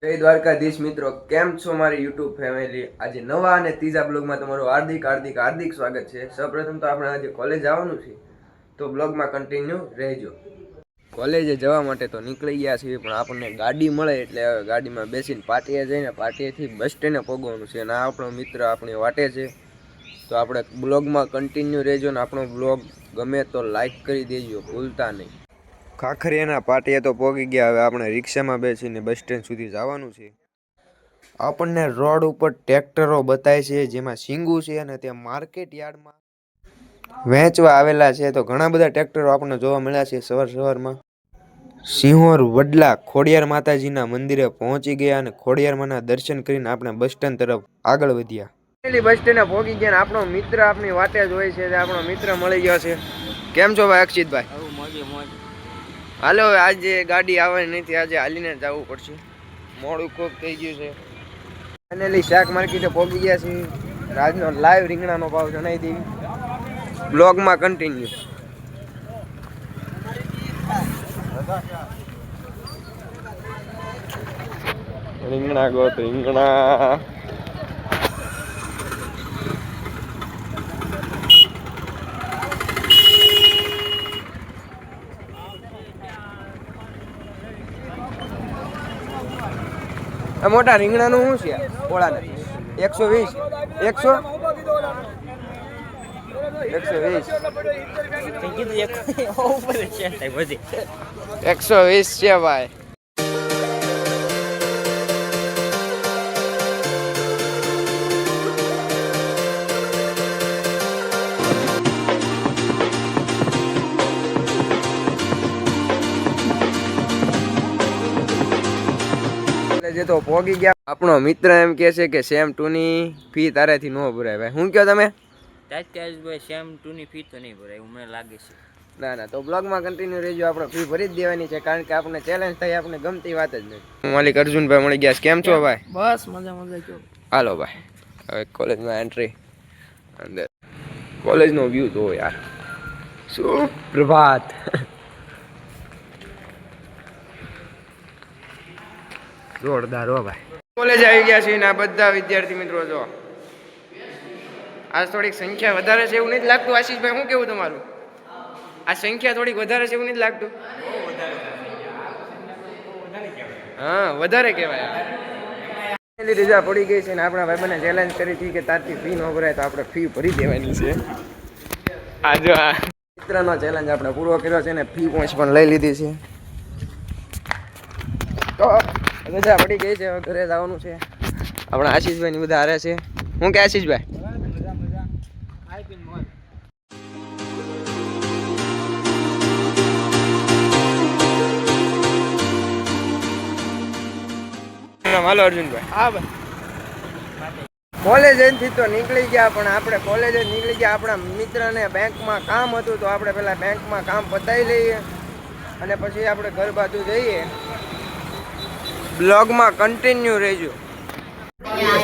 જય દ્વારકાધીશ મિત્રો, કેમ છો મારી યુટ્યુબ ફેમિલી? આજે નવા અને ત્રીજા બ્લોગમાં તમારું હાર્દિક સ્વાગત છે. સૌપ્રથમ તો આપણે આજે કોલેજ જવાનું છે, તો બ્લોગમાં કન્ટિન્યુ રહેજો. કોલેજે જવા માટે તો નીકળી ગયા છીએ, પણ આપણને ગાડી મળે એટલે ગાડીમાં બેસીને પાટીએ જઈને પાટીએથી બસ સ્ટેન્ડે પહોંચવાનું છે. અને આ આપણો મિત્ર આપણી વાટે છે, તો આપણે બ્લોગમાં કન્ટિન્યુ રહેજો. ને આપણો બ્લોગ ગમે તો લાઈક કરી દેજો, ભૂલતા નહીં. ખાખરીયાના પાટીએ તો પહોંચી ગયા. હવે આપણે રિક્ષામાં બેસીને બસ સ્ટેન્ડ સુધી જવાનું છે. આપણને રોડ ઉપર ટ્રેક્ટરો બતાય છે, જેમાં સિંગુ છે અને તે માર્કેટ યાર્ડમાં વેચવા આવેલા છે. તો ઘણા બધા ટ્રેક્ટરો આપણને જોવા મળ્યા છે. સવારમાં સિંહોર વડલા ખોડિયાર માતાજીના મંદિરે પહોંચી ગયા અને ખોડિયારમાંના દર્શન કરીને આપણે બસ સ્ટેન્ડ તરફ આગળ વધ્યા. બસ સ્ટેન્ડે પહોંચી ગયા. આપણો મિત્ર આપણી વાટે જ હોય છે. આપણો મિત્ર મળી ગયો છે. કેમ છો ભાઈ અક્ષિતભાઈ? હાલો, આજે ગાડી આવવાની નથી, આજે હાલીને જવું પડશે, મોડું ખૂબ થઈ ગયું છે. ફાઇનલી શાક માર્કેટે પહોંચી ગયા છે. રાજનો લાઈવ રીંગણાનો ભાવ જણાવી દેવી બ્લોગમાં કન્ટિન્યુ. રીંગણા ગોત રીંગણા. મોટા રીંગણાનું શું છે? પોળાને 120 120 છે ભાઈ. જે તો પોગી ગયા. આપણો મિત્ર એમ કહે છે કે સેમ 2 ની ફી તારેથી ન ભરાય. ભાઈ શું કહો તમે? ભાઈ સેમ 2 ની ફી તો નહીં ભરાય એવું મને લાગે છે. ના, તો બ્લોગમાં કન્ટિન્યુ રહેજો. આપણે ફી ભરી જ દેવાની છે, કારણ કે આપણે ચેલેન્જ થઈ, આપણે ગમતી વાત જ નહીં. માલિક અર્જુનભાઈ મળી ગયા. કેમ છો ભાઈ? બસ મજા કયો. હાલો ભાઈ, હવે કોલેજમાં એન્ટ્રી. અંદર કોલેજનો વ્યૂ જો યાર, શું પ્રભાત. જોરદાર હો ભાઈ. કોલેજ આવી ગયા છે ને આ બધા વિદ્યાર્થી મિત્રો જો. આજ થોડીક સંખ્યા વધારે છે એવું નથી લાગતું? આશીષભાઈ શું કેવું તમારું? આ સંખ્યા થોડીક વધારે છે એવું નથી લાગતું? હા, વધારે કહેવાય. રજા પડી ગઈ છે ને આપણા ભાઈબંધને ચેલેન્જ કરી હતી કે તારથી ફી ન ભરાય તો આપણે ફી ભરી દેવાની છે. આ જો આ મિત્રનો ચેલેન્જ આપણે પૂરો કર્યો છે ને ફી પણ લઈ લીધી છે. તો રજા પડી ગઈ છે, ઘરે જવાનું છે. આપણા આશીષભાઈ ની બધા હારે છે. હું કે આશીષભાઈ? હાલો અર્જુનભાઈ. હા ભાઈ, કોલેજ થી તો નીકળી ગયા, પણ આપણે કોલેજ નીકળી ગયા. આપણા મિત્રને બેંકમાં કામ હતું, તો આપણે પેલા બેંકમાં કામ પતાવી લઈએ અને પછી આપણે ઘર બાજુ જઈએ. બ્લોગમાં કન્ટિન્યુ રહેજો.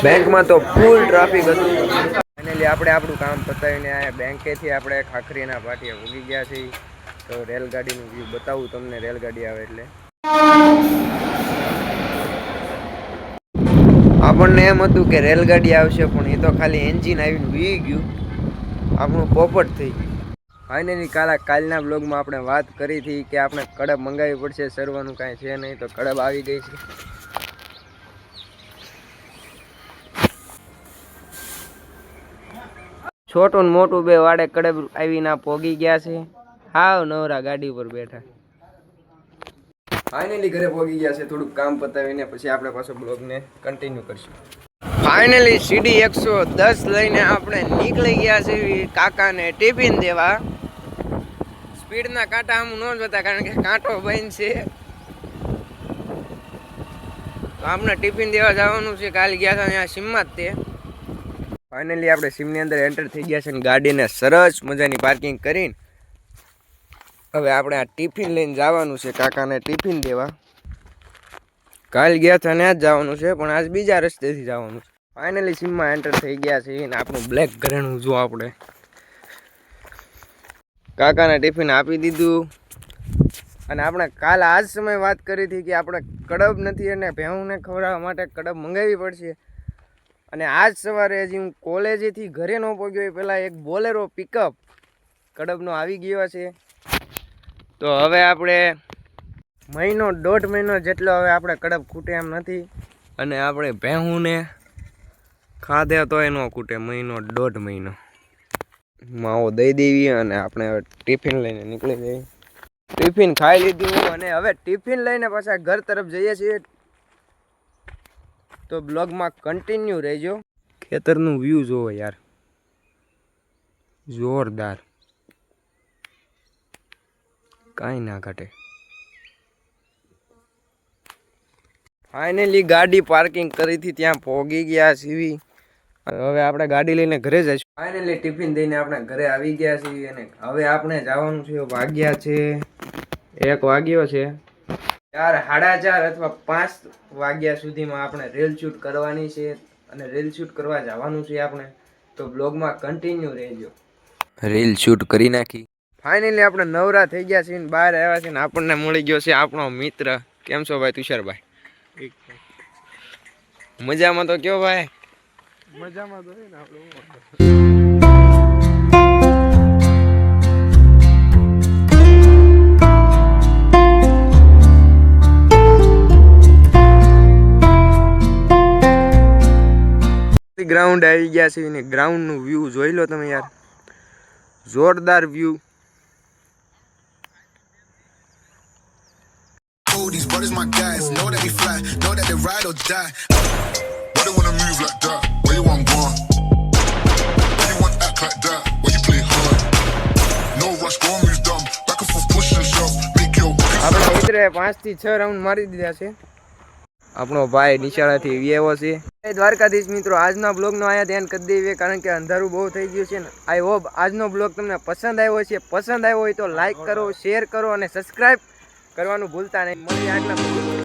બેંકમાં તો ફૂલ ટ્રાફિક હતું. ફાઇનલી આપણે આપણું કામ પતાવીને આ બેંકેથી આપણે ખાખરીના પાટીએ ઉગી ગયા છીએ. તો રેલગાડીનું વ્યૂ બતાવું તમને, રેલગાડી આવે એટલે. આપણને એમ હતું કે રેલગાડી આવશે, પણ એ તો ખાલી એન્જિન આવીને વી ગયું, આપણું પોપટ થઈ ગયું. ફાઇનલી કાલના બ્લોગમાં આપણે વાત કરી હતી કે આપણે કડબ મંગાવવી પડશે, સરવાનું કાંઈ છે નહીં, તો કડબ આવી ગઈ છે. છોટું ને મોટું બે વાડે કડબ આવીને પોગી ગયા છે. હાવ નવરા ગાડી પર બેઠા. ફાઇનલી ઘરે પહોંચી ગયા છે. થોડુંક કામ પતાવીને પછી આપણે પાછો બ્લોગને કન્ટિન્યુ કરશું. ફાઇનલી સીડી 110 લઈને આપણે નીકળી ગયા છે કાકાને ટિફિન દેવા. સ્પીડના કાંટા આમ ન જોતા, કારણ કે કાંટો બંધ છે. તો આપણે ટિફિન દેવા જવાનું છે. કાલ ગયા હતા ત્યાં સીમમાં જ તે. ફાઇનલી આપણે સીમની અંદર એન્ટર થઈ ગયા છે ને ગાડીને સરસ મજાની પાર્કિંગ કરીને હવે આપણે આ ટિફિન લઈને જવાનું છે કાકાને ટિફિન દેવા. કાલ ગયા હતા ત્યાં જ જવાનું છે, પણ આજ બીજા રસ્તેથી જવાનું છે. ફાઇનલી સીમમાં એન્ટર થઈ ગયા છે ને આપણું બ્લેક ઘરેણું જો આપણે કાકાને ટિફિન આપી દીધું. અને આપણે કાલ આજ સમય વાત કરી હતી કે આપણે કડબ નથી અને ભેહુંને ખવડાવવા માટે કડબ મંગાવવી પડશે. અને આજ સવારે હજી હું કોલેજેથી ઘરે ન પહોંચ્યો એ પહેલાં એક બોલેરો પિકઅપ કડબનો આવી ગયો છે. તો હવે આપણે મહિનો 1.5 મહિનો જેટલો હવે આપણે કડબ ખૂટે એમ નથી. અને આપણે ભેહુંને ખાધે તો એનો ખૂટે 1.5 મહિનો. માવો દઈ દેવી અને આપણે હવે ટિફિન લઈને નીકળી જઈએ. ટિફિન ખાઈ લીધું અને હવે ટિફિન લઈને પાછા ઘર તરફ જઈએ છીએ. તો બ્લોગમાં કન્ટિન્યુ રહેજો. ખેતરનું વ્યૂ જોવો યાર, જોરદાર, કાંઈ ના ઘટે. ફાઇનલી ગાડી પાર્કિંગ કરી હતી ત્યાં પહોંચી ગયા છીએ. હવે આપણે ગાડી લઈને ઘરે જઈશું. ફાઇનલી ટિફિન દઈને આપણે ઘરે આવી ગયા છીએ અને હવે આપણે જવાનું છે. વાગ્યા છે 1 વાગ્યો છે. 4, 4:30 અથવા 5 વાગ્યા સુધીમાં આપણે રીલ શૂટ કરવાની છે અને રીલ શૂટ કરવા જવાનું છે આપણે. તો બ્લોગમાં કન્ટિન્યુ રહેજો. રીલ શૂટ કરી નાખી. ફાઇનલી આપણે નવરા થઈ ગયા છીએ, બહાર આવ્યા છીએ ને આપણને મળી ગયો છે આપણો મિત્ર. કેમ છો ભાઈ તુષારભાઈ? મજામાં તો કયો ભાઈ? મજામાં તો ને આપણે ગ્રાઉન્ડ આવી ગયા છે ને ગ્રાઉન્ડ નું વ્યૂ જોઈ લો તમે યાર, જોરદાર view. These brothers my guys, know that we fly, know that they ride or die. Why they wanna move like that? Where you want gone? Why you want act like that? Why you play hard? No rush, go and move dumb. Back and forth, push and shove. Make your આપણા મિત્રે 5 થી 6 round મારી દીધા છે. આપણો ભાઈ નિશાળાથી આવ્યો છે. દ્વારકાધીશ મિત્રો, આજના બ્લોગનો અહીંયા ધ્યાન કરી દઈએ કારણ કે અંધારું બહુ થઈ ગયું છે ને. આઈ હોપ આજનો બ્લોગ તમને પસંદ આવ્યો છે. પસંદ આવ્યો હોય તો લાઈક કરો, શેર કરો અને સબસ્ક્રાઈબ કરવાનું ભૂલતા નહીં. મળીએ આગલા